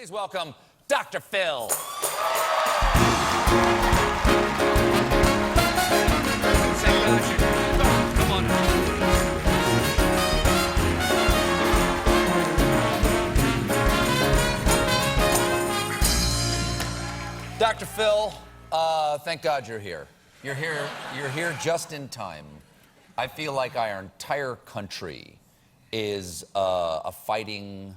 Please welcome Dr. Phil. Come on. Dr. Phil, thank God you're here. You're here just in time. I feel like our entire country is a fighting,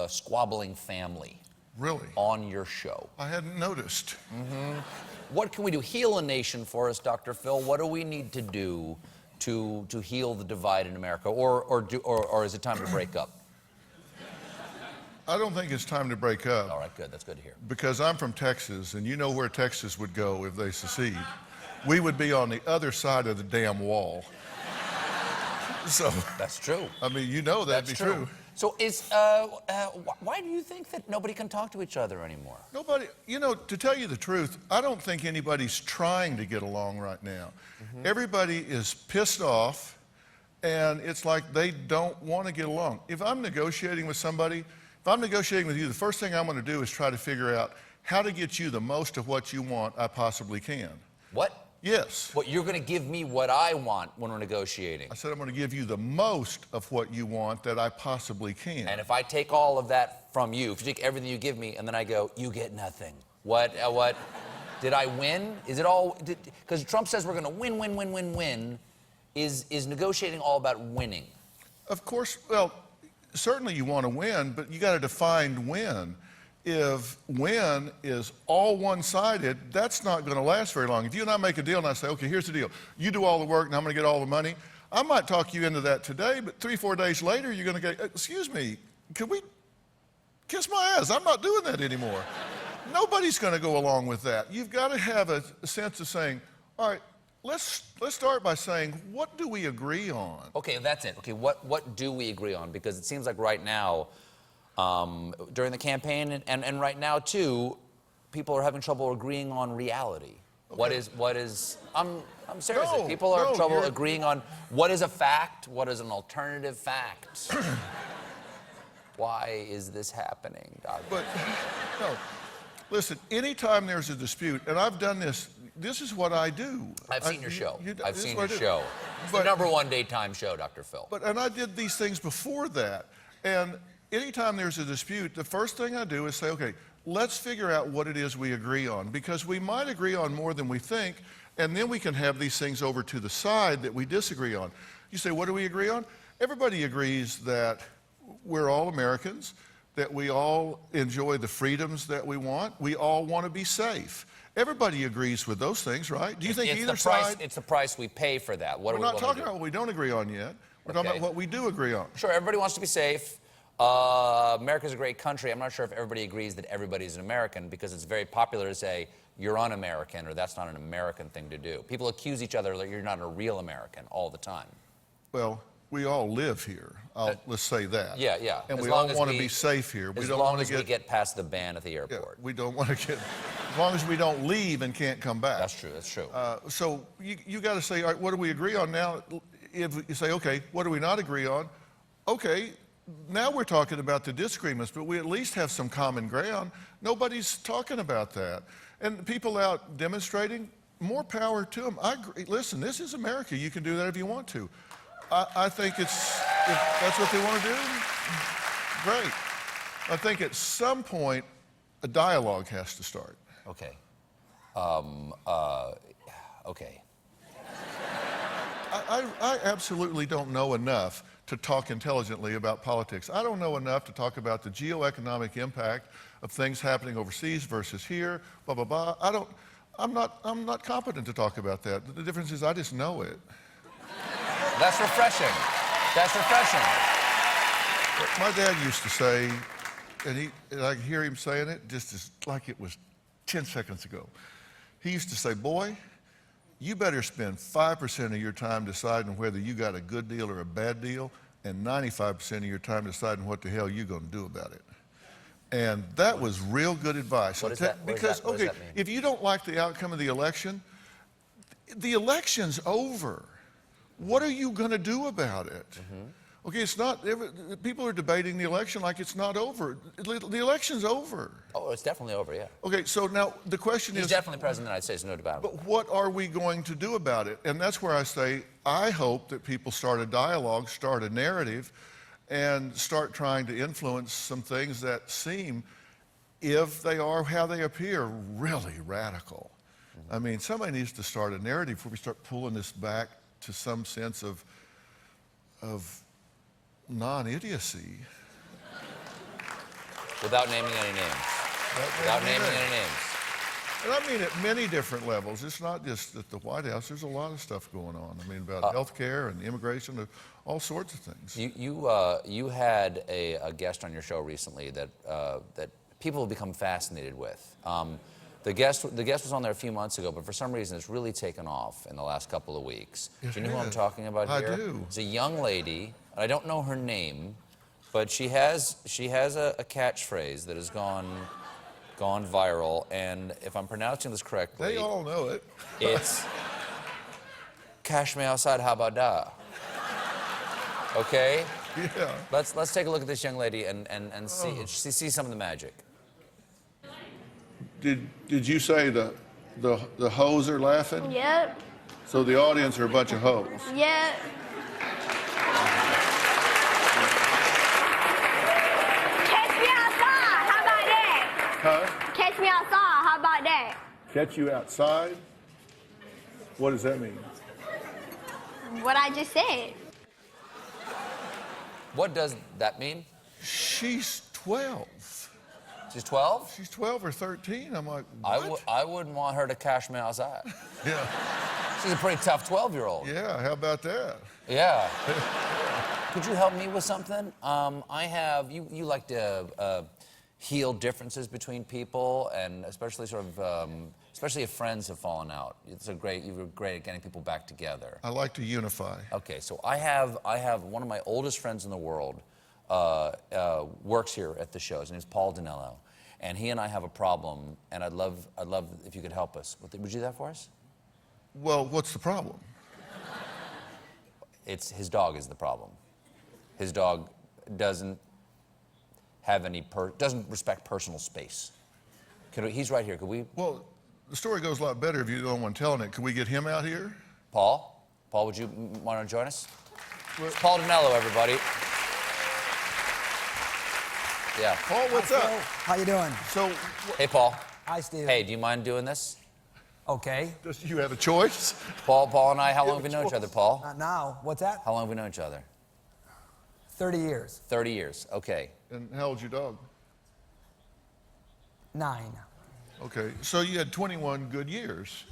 squabbling family. Really? On your show. I hadn't noticed. Mm-hmm. What can we do? Heal a nation for us, Dr. Phil. What do we need to do to heal the divide in America? Or is it time to break up? I don't think it's time to break up. All right, good. That's good to hear. Because I'm from Texas, and you know where Texas would go if they secede. We would be on the other side of the damn wall. So that's true. I mean, you know that'd be true. So why do you think that nobody can talk to each other anymore? Nobody, you know, to tell you the truth, I don't think anybody's trying to get along right now. Mm-hmm. Everybody is pissed off, and it's like they don't want to get along. If I'm negotiating with somebody, if I'm negotiating with you, the first thing I'm going to do is try to figure out how to get you the most of what you want I possibly can. What? Yes. What, you're going to give me what I want when we're negotiating? I said I'm going to give you the most of what you want that I possibly can. And if I take all of that from you, if you take everything you give me, and then I go, you get nothing. What? Did I win? Is it all? Because Trump says we're going to win, win, win, win, win. Is negotiating all about winning? Of course. Well, certainly you want to win, but you got to define win. If win is all one-sided, that's not going to last very long. If you and I make a deal and I say, okay, here's the deal. You do all the work and I'm going to get all the money. I might talk you into that today, but 3-4 days later, you're going to go, excuse me, could we kiss my ass? I'm not doing that anymore. Nobody's going to go along with that. You've got to have a sense of saying, all right, let's start by saying, what do we agree on? Okay, that's it. Okay, what do we agree on? Because it seems like right now, during the campaign and right now too, people are having trouble agreeing on reality. Okay. What is I'm serious. No, people are having trouble agreeing on what is a fact, what is an alternative fact. Why is this happening, Doctor? But no, listen. Anytime there's a dispute, and I've done this. This is what I do. I've seen your show. I've seen your show. It's the #1 daytime show, Dr. Phil. And I did these things before that. And anytime there's a dispute, the first thing I do is say, okay, let's figure out what it is we agree on, because we might agree on more than we think, and then we can have these things over to the side that we disagree on. You say, what do we agree on? Everybody agrees that we're all Americans, that we all enjoy the freedoms that we want. We all want to be safe. Everybody agrees with those things, right? Do you think either side? It's the price we pay for that. What we're not talking about what we don't agree on yet. We're talking about what we do agree on. Sure, everybody wants to be safe. America's a great country. I'm not sure if everybody agrees that everybody's an American, because it's very popular to say you're un-American or that's not an American thing to do. People accuse each other that you're not a real American all the time. Well, we all live here. Let's say that. Yeah, yeah. And we all want to be safe here. We don't want to get... we get past the ban at the airport. Yeah, we don't want to get... As long as we don't leave and can't come back. That's true, that's true. So you got to say, all right, what do we agree on now? If you say, okay, what do we not agree on? Okay, now we're talking about the disagreements, but we at least have some common ground. Nobody's talking about that. And people out demonstrating, more power to them. I agree. Listen, this is America. You can do that if you want to. I think if that's what they want to do, great. I think at some point, a dialogue has to start. Okay. Okay. I absolutely don't know enough to talk intelligently about politics. I don't know enough to talk about the geoeconomic impact of things happening overseas versus here, blah, blah, blah. I'm not competent to talk about that. The difference is I just know it. That's refreshing. That's refreshing. My dad used to say, and I hear him saying it just as like it was 10 seconds ago. He used to say, boy, you better spend 5% of your time deciding whether you got a good deal or a bad deal, and 95% of your time deciding what the hell you're going to do about it. And that was real good advice. What is that? Because, okay, if you don't like the outcome of the election's over. What are you going to do about it? Mm-hmm. Okay, it's not. People are debating the election like it's not over. The election's over. Oh, it's definitely over, yeah. Okay, so now the question He's is... definitely president of the United States, no doubt about it. But what are we going to do about it? And that's where I say, I hope that people start a dialogue, start a narrative, and start trying to influence some things that seem, if they are how they appear, really radical. I mean, somebody needs to start a narrative before we start pulling this back to some sense of non-idiocy. Without naming any names. Without naming any names. And I mean at many different levels. It's not just at the White House. There's a lot of stuff going on. I mean, about health care and immigration, all sorts of things. You had a guest on your show recently that people have become fascinated with. The guest was on there a few months ago, but for some reason it's really taken off in the last couple of weeks. Do you know who I'm talking about here? I do. It's a young lady. I don't know her name, but she has a catchphrase that has gone viral, and if I'm pronouncing this correctly, They all know it. it's Cash Me Outside, how about that? Okay? Yeah. Let's take a look at this young lady and see some of the magic. Did you say the hoes are laughing? Yep. So the audience are a bunch of hoes. Yep. Catch me outside. How about that? Huh? Catch me outside. How about that? Catch you outside? What does that mean? What I just said. What does that mean? She's 12. She's 12? She's 12 or 13. I'm like, what? I wouldn't want her to cash me outside. Yeah. She's a pretty tough 12-year-old. Yeah, how about that? Yeah. Could you help me with something? You like to heal differences between people, and especially especially if friends have fallen out. You were great at getting people back together. I like to unify. Okay, so I have one of my oldest friends in the world works here at the shows. His name's Paul Dinello, and he and I have a problem, and I'd love if you could help us. Would you do that for us? Well, what's the problem? It's his dog is the problem. His dog doesn't have doesn't respect personal space. He's right here. Could we? Well, the story goes a lot better if you're the only one telling it. Can we get him out here? Paul, would you want to join us? It's Paul Dinello, everybody. Yeah. Paul, what's up? How you doing? So, Hey, Paul. Hi, Steve. Hey, do you mind doing this? Okay. does you have a choice? Paul and I, how long have we known each other, Paul? Not now. What's that? How long have we known each other? 30 years. 30 years. Okay. And how old's your dog? 9. Okay, so you had 21 good years.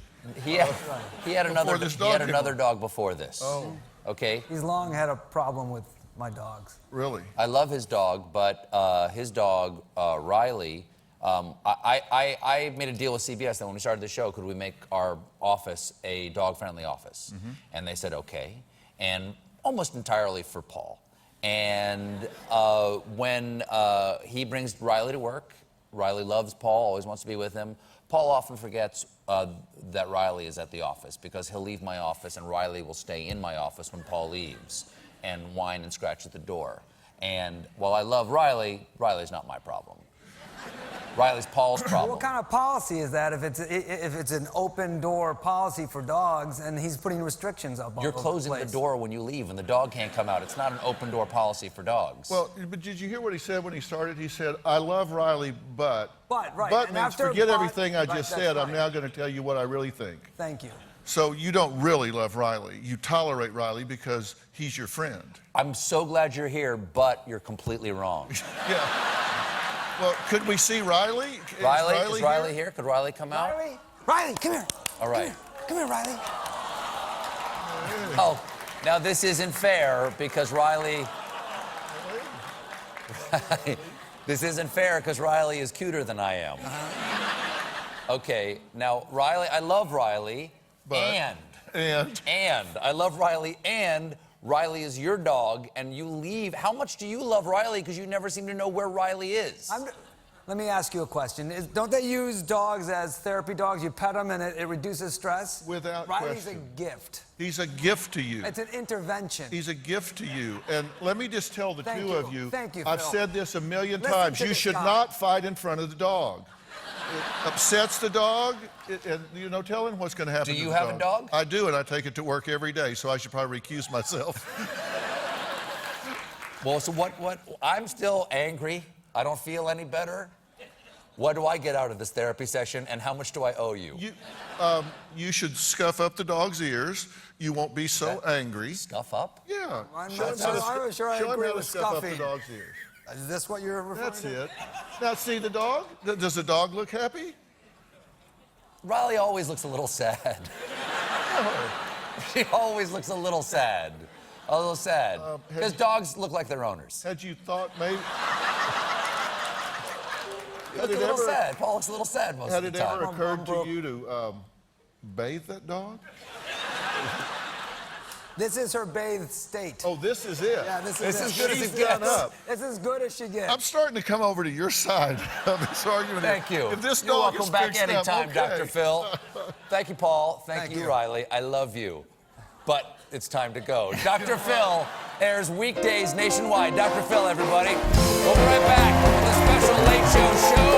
He had another this dog came along. dog before this. Oh. Okay. He's long had a problem with my dogs. Really? I love his dog, but his dog, Riley, I made a deal with CBS that when we started the show, could we make our office a dog-friendly office? Mm-hmm. And they said, okay. And almost entirely for Paul. And when he brings Riley to work, Riley loves Paul, always wants to be with him. Paul often forgets that Riley is at the office because he'll leave my office and Riley will stay in my office when Paul leaves and whine and scratch at the door. And while I love Riley, Riley's not my problem. Riley's Paul's problem. What kind of policy is that if it's an open door policy for dogs and he's putting restrictions up all You're over closing the the place? door when you leave and the dog can't come out. It's not an open door policy for dogs. Well, but did you hear what he said when he started? He said, I love Riley, but... But, right. But And means after forget but, everything I right, just that's said. I'm right. now going to tell you what I really think. Thank you. So you don't really love Riley. You tolerate Riley because he's your friend. I'm so glad you're here, but you're completely wrong. Yeah. Well, could we see Riley? Is Riley here? Could Riley come out? Riley, come here. All right. Come here, Riley. Oh, now this isn't fair because Riley... This isn't fair because Riley is cuter than I am. Okay, now Riley, I love Riley, And? and I love Riley, and Riley is your dog, and you leave. How much do you love Riley? Because you never seem to know where Riley is. Let me ask you a question. Don't they use dogs as therapy dogs? You pet them and it reduces stress? Without Riley's question. a gift. He's a gift to you. It's an intervention. He's a gift to you. And let me just tell the Thank two you. of you, Thank you, I've Phil. said this a million Listen times, to you this should guy. not fight in front of the dog. It upsets the dog, and you know, tell him what's going to happen Do to you the have a dog? I do, and I take it to work every day, so I should probably recuse myself. Well, so what, I'm still angry. I don't feel any better. What do I get out of this therapy session, and how much do I owe you? You should scuff up the dog's ears. You won't be so angry. Scuff up? Yeah. I'm Show not him how to- sure- I'm sure I show him agree how to with scuff up scuffing. the dog's ears. Is this what you're referring That's to? it. Now, see the dog? Does the dog look happy? Riley always looks a little sad. She always looks a little sad. A little sad. Because dogs look like their owners. Had you thought maybe... Look a little sad. Paul looks a little sad most Had of it the ever time. occurred to you to bathe that dog? This is her bathed state. Oh, this is it. Yeah, this This is is good as She's it done gets. up. It's as good as she gets. I'm starting to come over to your side of this argument. Thank you. If this You're dog welcome is back fixed up, anytime, okay. Dr. Phil. Thank you, Paul. Thank Thank you, you. Riley. I love you. But it's time to go. Dr. Phil airs weekdays nationwide. Dr. Phil, everybody. We'll be right back with a special Late Show show.